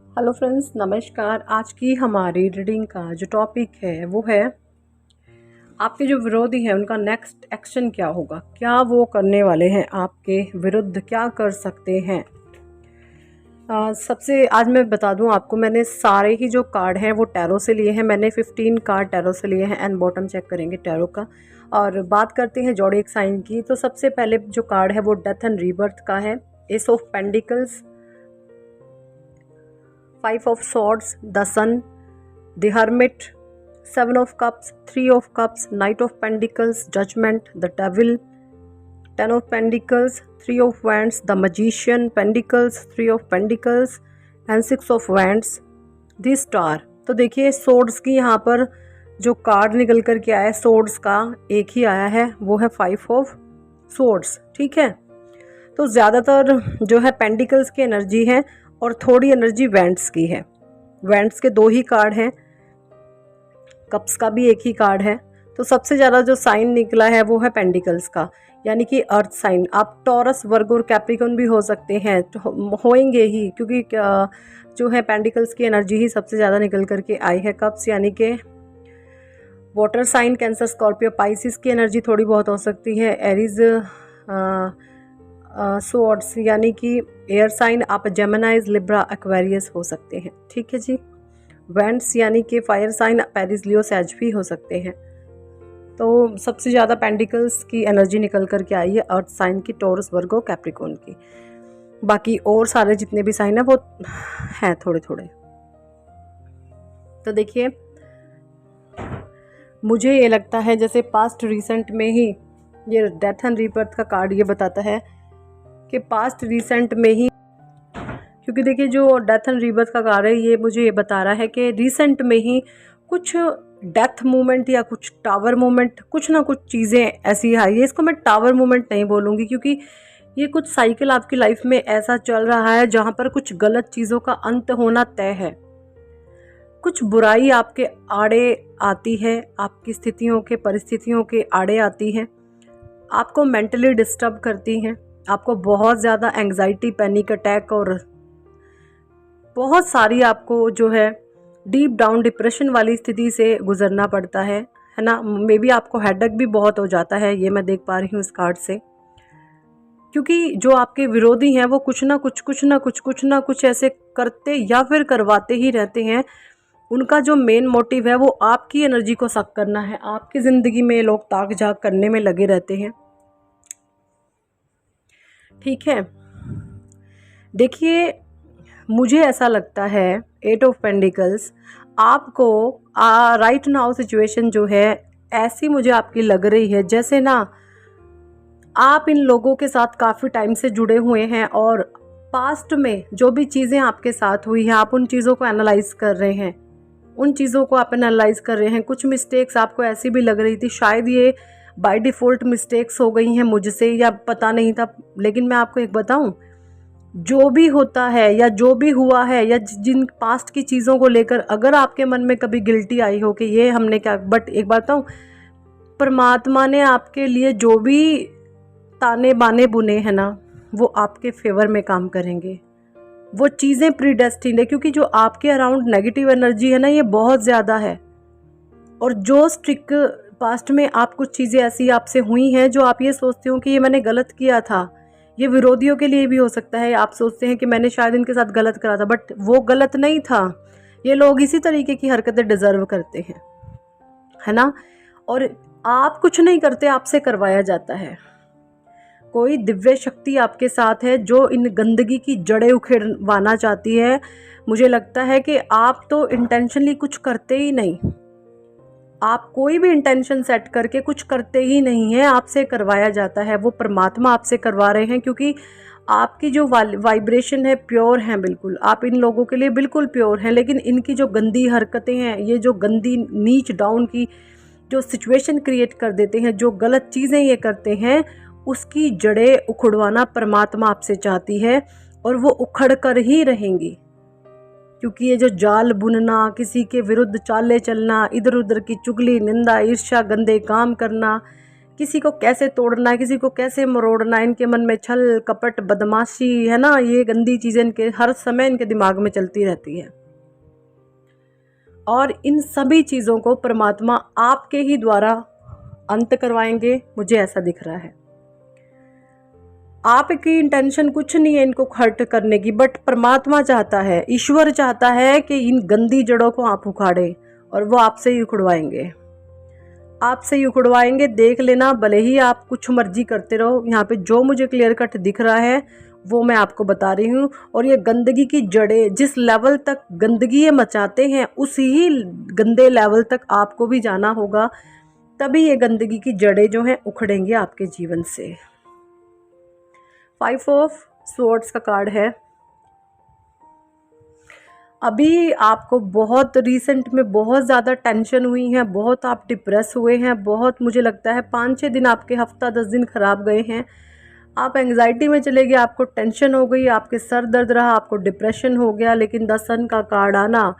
Hello friends, नमस्कार। आज की हमारी रीडिंग का जो टॉपिक है वो है आपके जो विरोधी हैं उनका नेक्स्ट एक्शन क्या होगा, क्या वो करने वाले हैं, आपके विरुद्ध क्या कर सकते हैं। सबसे आज मैं बता दूं आपको, मैंने सारे ही जो कार्ड हैं वो टैरो से लिए हैं। मैंने 15 कार्ड टैरो से लिए हैं एंड बॉटम चेक करेंगे टैरो का। और बात करते हैं ज़ोडिएक साइन की, तो सबसे पहले जो कार्ड है वो डेथ एंड रीबर्थ का है। S of pentacles, 5 of swords, the sun, the hermit, 7 of cups, 3 of cups, knight of pentacles, judgment, the devil, 10 of pentacles, 3 of wands, the magician, pentacles, 3 of pentacles and 6 of wands, the star। तो देखिए swords की यहाँ पर जो card निकल कर के आया है, swords का एक ही आया है, वो है 5 of swords। ठीक है, तो ज़्यादातर जो है पेंटिकल्स की एनर्जी है और थोड़ी एनर्जी वेंट्स की है। वेंट्स के 2 ही कार्ड हैं, कप्स का भी एक ही कार्ड है। तो सबसे ज़्यादा जो साइन निकला है वो है पेंटिकल्स का, यानी कि अर्थ साइन। आप टॉरस, वर्गो और कैप्रिकॉर्न भी हो सकते हैं, तो होंगे ही, क्योंकि जो है पेंटिकल्स की एनर्जी ही सबसे ज़्यादा निकल करके आई है। कप्स यानी कि water sign, Cancer, Scorpio, Pisces की एनर्जी थोड़ी बहुत हो सकती है। एरीज, सोर्ड्स यानी कि एयर साइन, आप जेमिनाइज, लिब्रा, एक्वेरियस हो सकते हैं। ठीक है जी। वेंट्स यानी कि फायर साइन, पेरिस, लियो, सैज भी हो सकते हैं। तो सबसे ज़्यादा पेंटिकल्स की एनर्जी निकल कर के आई है अर्थ साइन की, टॉरस, वर्गो, कैप्रिकॉर्न की। बाकी और सारे जितने भी साइन है वो हैं थोड़े थोड़े। तो देखिए, मुझे ये लगता है जैसे पास्ट रिसेंट में ही ये डेथ एंड रीबर्थ का कार्ड ये बताता है कि पास्ट रिसेंट में ही, क्योंकि देखिए जो डेथ एंड रीबर्थ का कार्ड है ये मुझे ये बता रहा है कि रिसेंट में ही कुछ डेथ मूवमेंट या कुछ टावर मूवमेंट, कुछ ना कुछ चीज़ें ऐसी आई है। इसको मैं टावर मूवमेंट नहीं बोलूँगी, क्योंकि ये कुछ साइकिल आपकी लाइफ में ऐसा चल रहा है जहाँ पर कुछ गलत चीज़ों का अंत होना तय है। कुछ बुराई आपके आड़े आती है, आपकी स्थितियों के, परिस्थितियों के आड़े आती है, आपको मेंटली डिस्टर्ब करती हैं, आपको बहुत ज़्यादा एंग्जाइटी, पैनिक अटैक और बहुत सारी आपको जो है डीप डाउन डिप्रेशन वाली स्थिति से गुजरना पड़ता है ना। मे बी आपको हेडेक भी बहुत हो जाता है, ये मैं देख पा रही हूँ इस कार्ड से, क्योंकि जो आपके विरोधी हैं वो कुछ ना कुछ ऐसे करते या फिर करवाते ही रहते हैं। उनका जो मेन मोटिव है वो आपकी एनर्जी को सक करना है। आपकी ज़िंदगी में लोग ताक झाक करने में लगे रहते हैं। ठीक है, देखिए मुझे ऐसा लगता है 8 ऑफ पेंटिकल्स आपको राइट नाउ सिचुएशन जो है ऐसी मुझे आपकी लग रही है जैसे ना आप इन लोगों के साथ काफ़ी टाइम से जुड़े हुए हैं और पास्ट में जो भी चीज़ें आपके साथ हुई हैं आप उन चीज़ों को एनालाइज कर रहे हैं, उन चीज़ों को आप एनालाइज कर रहे हैं। कुछ मिस्टेक्स आपको ऐसी भी लग रही थी, शायद ये बाय डिफ़ॉल्ट मिस्टेक्स हो गई हैं मुझसे या पता नहीं था। लेकिन मैं आपको एक बताऊं, जो भी होता है या जो भी हुआ है या जिन पास्ट की चीज़ों को लेकर अगर आपके मन में कभी गिल्टी आई हो कि ये हमने क्या, बट एक बात बताऊं, परमात्मा ने आपके लिए जो भी ताने बाने बुने हैं ना वो आपके फेवर में काम करेंगे। वो चीज़ें प्रीडेस्टिन्ड है, क्योंकि जो आपके अराउंड नेगेटिव एनर्जी है ना ये बहुत ज़्यादा है। और जो स्ट्रिक पास्ट में आप कुछ चीज़ें ऐसी आपसे हुई हैं जो आप ये सोचते हो कि ये मैंने गलत किया था, ये विरोधियों के लिए भी हो सकता है। आप सोचते हैं कि मैंने शायद इनके साथ गलत करा था, बट वो गलत नहीं था। ये लोग इसी तरीके की हरकतें डिजर्व करते हैं, है ना। और आप कुछ नहीं करते, आपसे करवाया जाता है। कोई दिव्य शक्ति आपके साथ है जो इन गंदगी की जड़ें उखेड़वाना चाहती है। मुझे लगता है कि आप तो इंटेंशनली कुछ करते ही नहीं, आप कोई भी इंटेंशन सेट करके कुछ करते ही नहीं है, आपसे करवाया जाता है। वो परमात्मा आपसे करवा रहे हैं, क्योंकि आपकी जो वाइब्रेशन है प्योर है बिल्कुल, आप इन लोगों के लिए बिल्कुल प्योर हैं। लेकिन इनकी जो गंदी हरकतें हैं, ये जो गंदी नीच डाउन की जो सिचुएशन क्रिएट कर देते हैं, जो गलत चीज़ें ये करते हैं, उसकी जड़ें उखड़वाना परमात्मा आपसे चाहती है और वो उखड़ कर ही रहेंगी। क्योंकि ये जो जाल बुनना, किसी के विरुद्ध चाले चलना, इधर उधर की चुगली, निंदा, ईर्ष्या, गंदे काम करना, किसी को कैसे तोड़ना है, किसी को कैसे मरोड़ना है, इनके मन में छल कपट बदमाशी है ना, ये गंदी चीज़ें इनके हर समय इनके दिमाग में चलती रहती है। और इन सभी चीज़ों को परमात्मा आपके ही द्वारा अंत करवाएंगे, मुझे ऐसा दिख रहा है। आपकी इंटेंशन कुछ नहीं है इनको हर्ट करने की, बट परमात्मा चाहता है, ईश्वर चाहता है कि इन गंदी जड़ों को आप उखाड़े, और वो आपसे ही उखड़वाएंगे, आपसे ही उखड़वाएंगे। देख लेना, भले ही आप कुछ मर्जी करते रहो। यहाँ पे जो मुझे क्लियर कट दिख रहा है वो मैं आपको बता रही हूँ। और ये गंदगी की जड़ें, जिस लेवल तक गंदगी ये मचाते हैं उसी ही गंदे लेवल तक आपको भी जाना होगा, तभी ये गंदगी की जड़ें जो हैं उखड़ेंगी आपके जीवन से। 5 ऑफ स्वॉर्ड्स का कार्ड है। अभी आपको बहुत रिसेंट में बहुत ज़्यादा टेंशन हुई है, बहुत आप डिप्रेस हुए हैं, बहुत मुझे लगता है 5-6 दिन आपके, हफ्ता 10 दिन खराब गए हैं। आप एंग्जाइटी में चले गए, आपको टेंशन हो गई, आपके सर दर्द रहा, आपको डिप्रेशन हो गया। लेकिन द सन का कार्ड आना,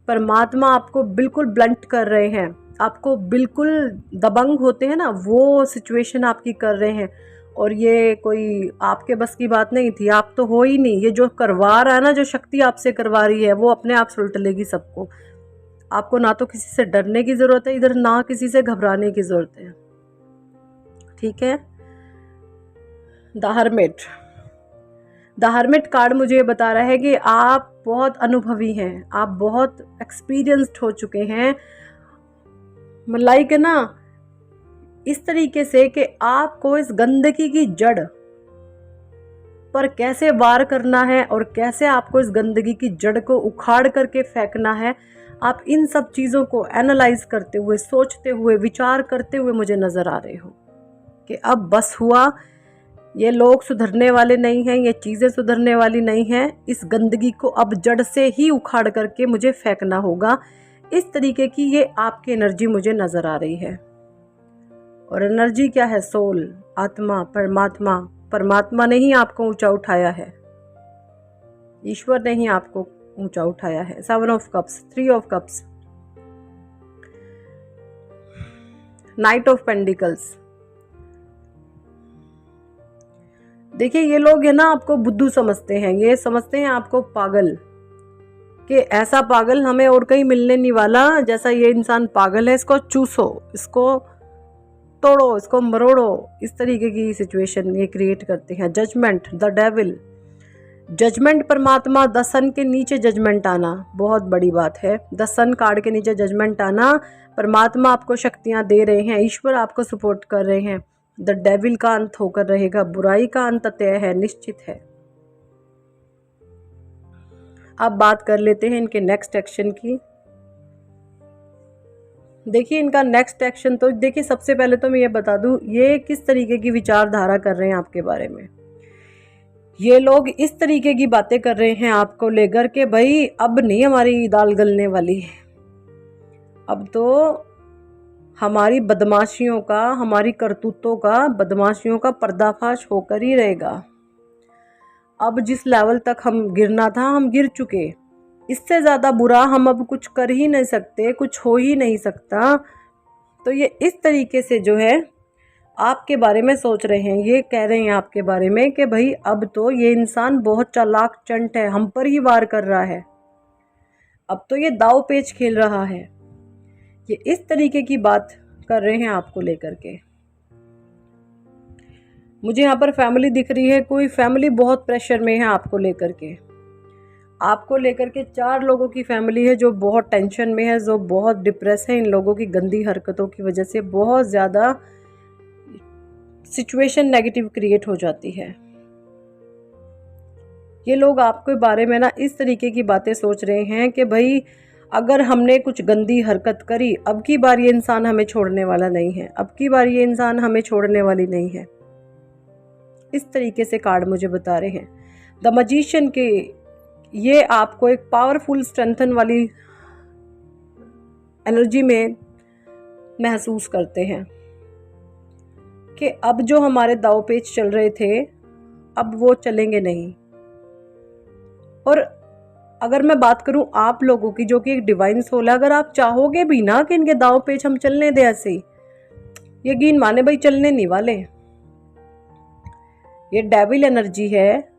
परमात्मा आपको बिल्कुल ब्लंट कर रहे हैं, आपको बिल्कुल दबंग होते हैं ना, वो सिचुएशन आपकी कर रहे हैं। और ये कोई आपके बस की बात नहीं थी, आप तो हो ही नहीं। ये जो करवा रहा है ना, जो शक्ति आपसे करवा रही है, वो अपने आप सुलट लेगी सबको। आपको ना तो किसी से डरने की ज़रूरत है इधर, ना किसी से घबराने की ज़रूरत है, ठीक है। The hermit, the hermit card मुझे ये बता रहा है कि आप बहुत अनुभवी हैं, आप बहुत एक्सपीरियंस्ड हो चुके हैं, लाइक है ना, इस तरीके से कि आपको इस गंदगी की जड़ पर कैसे वार करना है और कैसे आपको इस गंदगी की जड़ को उखाड़ करके फेंकना है, आप इन सब चीज़ों को एनालाइज करते हुए, सोचते हुए, विचार करते हुए मुझे नज़र आ रहे हो कि अब बस हुआ, ये लोग सुधरने वाले नहीं हैं, ये चीज़ें सुधरने वाली नहीं हैं, इस गंदगी को अब जड़ से ही उखाड़ करके मुझे फेंकना होगा। इस तरीके की ये आपकी एनर्जी मुझे नज़र आ रही है। और एनर्जी क्या है? सोल, आत्मा, परमात्मा। परमात्मा ने ही आपको ऊंचा उठाया है, ईश्वर ने ही आपको ऊंचा उठाया है। 7 of cups, 3 of cups, night of pentacles. देखिए, ये लोग है ना आपको बुद्धू समझते हैं, ये समझते हैं आपको पागल, कि ऐसा पागल हमें और कहीं मिलने नहीं वाला, जैसा ये इंसान पागल है, इसको चूसो, इसको तोड़ो, इसको मरोड़ो। इस तरीके की सिचुएशन ये क्रिएट करते हैं। जजमेंट, द डेविल, जजमेंट परमात्मा, द सन के नीचे जजमेंट आना बहुत बड़ी बात है। द सन कार्ड के नीचे जजमेंट आना, परमात्मा आपको शक्तियां दे रहे हैं, ईश्वर आपको सपोर्ट कर रहे हैं। द डेविल का अंत होकर रहेगा, बुराई का अंत तय है, निश्चित है। अब बात कर लेते हैं इनके नेक्स्ट एक्शन की। देखिए, इनका नेक्स्ट एक्शन तो देखिए, सबसे पहले तो मैं ये बता दूं, ये किस तरीके की विचारधारा कर रहे हैं आपके बारे में। ये लोग इस तरीके की बातें कर रहे हैं आपको लेकर के, भाई अब नहीं हमारी दाल गलने वाली, अब तो हमारी बदमाशियों का, हमारी करतूतों का, बदमाशियों का पर्दाफाश होकर ही रहेगा। अब जिस लेवल तक हम गिरना था, हम गिर चुके, इससे ज़्यादा बुरा हम अब कुछ कर ही नहीं सकते, कुछ हो ही नहीं सकता। तो ये इस तरीके से जो है आपके बारे में सोच रहे हैं, ये कह रहे हैं आपके बारे में कि भाई अब तो ये इंसान बहुत चालाक चंट है, हम पर ही वार कर रहा है, अब तो ये दाव पेच खेल रहा है। ये इस तरीके की बात कर रहे हैं आपको लेकर के। मुझे यहाँ पर फैमिली दिख रही है, कोई फैमिली बहुत प्रेशर में है आपको लेकर के। आपको लेकर के 4 लोगों की फैमिली है जो बहुत टेंशन में है, जो बहुत डिप्रेस है। इन लोगों की गंदी हरकतों की वजह से बहुत ज़्यादा सिचुएशन नेगेटिव क्रिएट हो जाती है। ये लोग आपके बारे में ना इस तरीके की बातें सोच रहे हैं कि भाई अगर हमने कुछ गंदी हरकत करी, अब की बार ये इंसान हमें छोड़ने वाला नहीं है, अब की बार ये इंसान हमें छोड़ने वाली नहीं है। इस तरीके से कार्ड मुझे बता रहे हैं। द मैजिशियन के ये आपको एक पावरफुल स्ट्रेंथन वाली एनर्जी में महसूस करते हैं कि अब जो हमारे दाव पेच चल रहे थे, अब वो चलेंगे नहीं। और अगर मैं बात करूं आप लोगों की, जो कि एक डिवाइन सोल है, अगर आप चाहोगे भी ना कि इनके दाव पेच हम चलने दें ऐसे ही, यकीन माने भाई चलने नहीं वाले। ये डेविल एनर्जी है,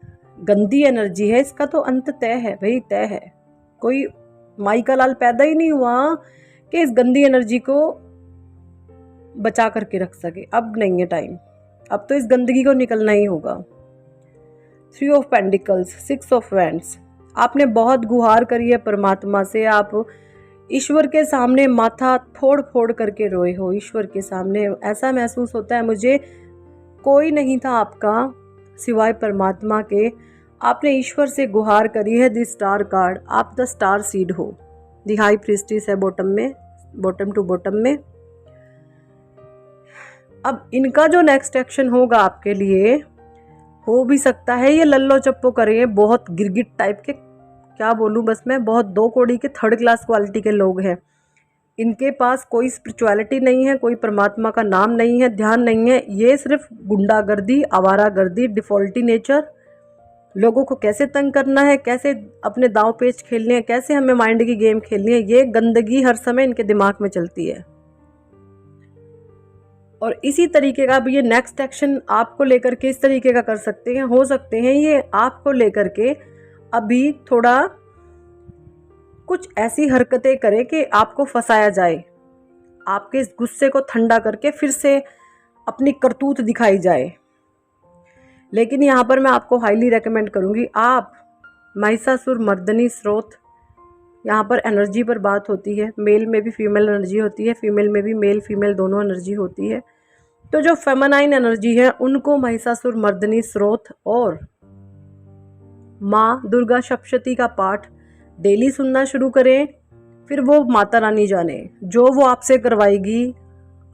गंदी एनर्जी है, इसका तो अंत तय है भाई, तय है। कोई माई का लाल पैदा ही नहीं हुआ कि इस गंदी एनर्जी को बचा करके रख सके। अब नहीं है टाइम, अब तो इस गंदगी को निकलना ही होगा। 3 ऑफ पेंटिकल्स, 6 ऑफ वैंड्स, आपने बहुत गुहार करी है परमात्मा से, आप ईश्वर के सामने माथा फोड़ फोड़ करके रोए हो। ईश्वर के सामने ऐसा महसूस होता है मुझे कोई नहीं था आपका सिवाय परमात्मा के। आपने ईश्वर से गुहार करी है। द स्टार कार्ड, आप द स्टार सीड हो। द हाई प्रीस्टिस है बॉटम में, बॉटम टू बॉटम में। अब इनका जो नेक्स्ट एक्शन होगा आपके लिए, हो भी सकता है ये लल्लो चप्पो करेंगे, बहुत गिरगिट टाइप के, क्या बोलूँ बस मैं, बहुत 2 कौड़ी के 3rd क्लास क्वालिटी के लोग हैं। इनके पास कोई स्पिरिचुअलिटी नहीं है, कोई परमात्मा का नाम नहीं है, ध्यान नहीं है। ये सिर्फ गुंडागर्दी, आवारागर्दी, डिफॉल्टी नेचर, लोगों को कैसे तंग करना है, कैसे अपने दांव पेच खेलने हैं, कैसे हमें माइंड की गेम खेलनी है, ये गंदगी हर समय इनके दिमाग में चलती है। और इसी तरीके का अब ये नेक्स्ट एक्शन आपको लेकर के इस तरीके का कर सकते हैं, हो सकते हैं ये आपको लेकर के अभी थोड़ा कुछ ऐसी हरकतें करे कि आपको फंसाया जाए, आपके इस गुस्से को ठंडा करके फिर से अपनी करतूत दिखाई जाए। लेकिन यहाँ पर मैं आपको हाईली रेकमेंड करूँगी, आप महिषासुर मर्दनी स्रोत, यहाँ पर एनर्जी पर बात होती है, मेल में भी फीमेल एनर्जी होती है, फीमेल में भी मेल फीमेल दोनों एनर्जी होती है। तो जो फेमिनाइन एनर्जी है उनको महिषासुर मर्दनी स्रोत और माँ दुर्गा सप्तशती का पाठ डेली सुनना शुरू करें। फिर वो माता रानी जाने जो वो आपसे करवाएगी।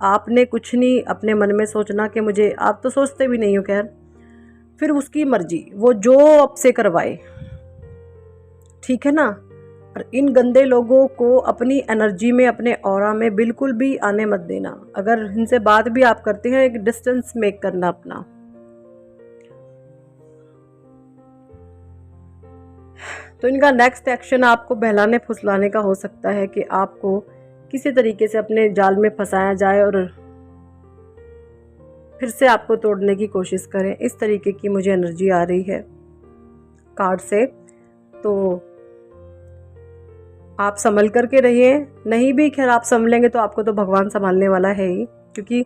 आपने कुछ नहीं अपने मन में सोचना कि मुझे, आप तो सोचते भी नहीं हो, खैर फिर उसकी मर्जी, वो जो आपसे करवाए, ठीक है ना। और इन गंदे लोगों को अपनी एनर्जी में, अपने ऑरा में बिल्कुल भी आने मत देना। अगर इनसे बात भी आप करते हैं, एक डिस्टेंस मेक करना अपना। तो इनका नेक्स्ट एक्शन आपको बहलाने फुसलाने का हो सकता है कि आपको किसी तरीके से अपने जाल में फंसाया जाए और फिर से आपको तोड़ने की कोशिश करें। इस तरीके की मुझे एनर्जी आ रही है कार्ड से। तो आप संभल करके रहिए, नहीं भी खैर आप संभलेंगे तो आपको तो भगवान संभालने वाला है ही, क्योंकि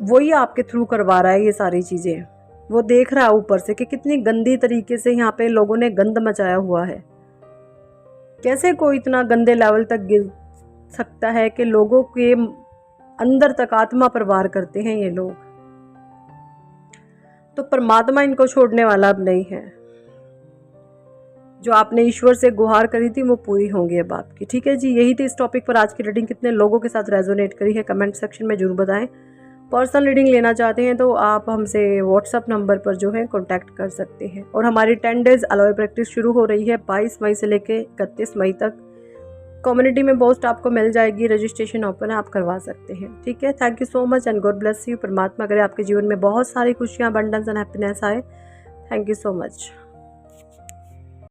वही आपके थ्रू करवा रहा है ये सारी चीज़ें। वो देख रहा है ऊपर से कि कितनी गंदी तरीके से यहाँ पे लोगों ने गंद मचाया हुआ है। कैसे कोई इतना गंदे लेवल तक गिर सकता है कि लोगों के अंदर तक आत्मा पर वार करते हैं ये लोग। तो परमात्मा इनको छोड़ने वाला अब नहीं है। जो आपने ईश्वर से गुहार करी थी वो पूरी होंगी अब आपकी, ठीक है जी। यही थी इस टॉपिक पर आज की रीडिंग। कितने लोगों के साथ रेजोनेट करी है कमेंट सेक्शन में जरूर बताएं। पर्सनल रीडिंग लेना चाहते हैं तो आप हमसे व्हाट्सअप नंबर पर जो है कांटेक्ट कर सकते हैं। और हमारी 10 डेज अलोए प्रैक्टिस शुरू हो रही है 22 मई से लेकर 31 मई तक। कम्युनिटी में पोस्ट आपको मिल जाएगी, रजिस्ट्रेशन ओपन है, आप करवा सकते हैं, ठीक है। Thank you so much and God bless you. परमात्मा करे आपके जीवन में बहुत सारी खुशियाँ, अबंडेंस एंड हैप्पीनेस आए। Thank you so much.